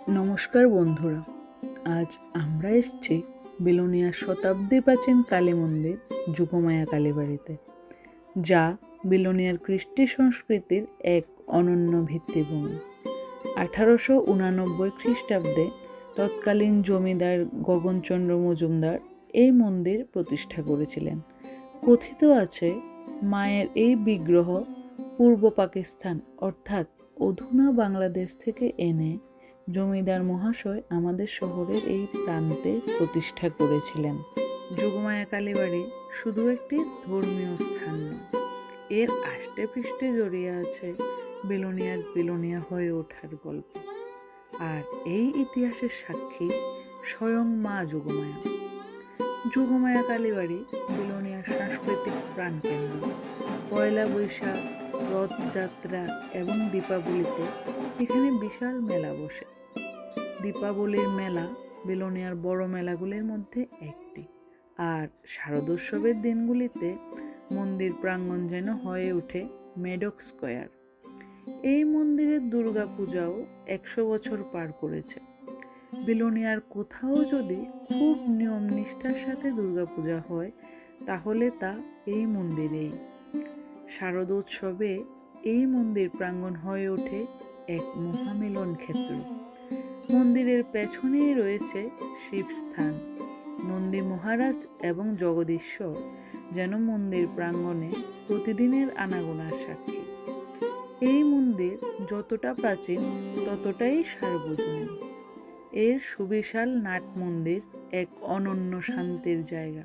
নমস্কার বন্ধুরা, আজ আমরা এসেছি বিলোনিয়ার শতাব্দী প্রাচীন কালী মন্দির যোগমায়া কালীবাড়িতে, যা বিলোনিয়ার কৃষ্টি সংস্কৃতির এক অনন্য ভিত্তিভূমি। 1889 খ্রিস্টাব্দে তৎকালীন জমিদার গগনচন্দ্র মজুমদার এই মন্দির প্রতিষ্ঠা করেছিলেন। কথিত আছে, মায়ের এই বিগ্রহ পূর্ব পাকিস্তান অর্থাৎ অধুনা বাংলাদেশ থেকে এনে জমিদার মহাশয় আমাদের শহরের এই প্রান্তে প্রতিষ্ঠা করেছিলেন। যোগমায়া কালীবাড়ি শুধু একটি ধর্মীয় স্থান নয়, এর আষ্টে পৃষ্ঠে জড়িয়ে আছে বিলোনিয়ার বিলোনিয়া হয়ে ওঠার গল্প। আর এই ইতিহাসের সাক্ষী স্বয়ং মা যোগমায়া। যোগমায়া কালীবাড়ি বিলোনিয়ার সাংস্কৃতিক প্রাণকেন্দ্র। পয়লা বৈশাখ, রথযাত্রা এবং দীপাবলিতে এখানে বিশাল মেলা বসে। দীপাবলির মেলা বিলোনিয়ার বড় মেলাগুলির মধ্যে একটি। আর শারদোৎসবের দিনগুলিতে মন্দির প্রাঙ্গণ যেন হয়ে ওঠে মেডক স্কোয়ার। এই মন্দিরের দুর্গাপূজাও 100 বছর পার করেছে। বিলোনিয়ার কোথাও যদি খুব নিয়ম নিষ্ঠার সাথে দুর্গাপূজা হয়, তাহলে তা এই মন্দিরেই। শারদোৎসবে এই মন্দির প্রাঙ্গণ হয়ে ওঠে এক মহামিলন ক্ষেত্র। মন্দিরের পেছনেই রয়েছে শিবস্থান। নন্দী মহারাজ এবং জগদীশ্বর যেন মন্দির প্রাঙ্গণে প্রতিদিনের আনাগোনার সাক্ষী। এই মন্দির যতটা প্রাচীন ততটাই সার্বজনীন। এর সুবিশাল নাট মন্দির এক অনন্য শান্তির জায়গা।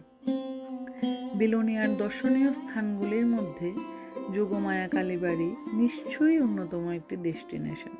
বিলোনিয়ার দর্শনীয় স্থানগুলির মধ্যে যোগমায়া কালীবাড়ি নিশ্চয়ই অন্যতম একটি ডেস্টিনেশন।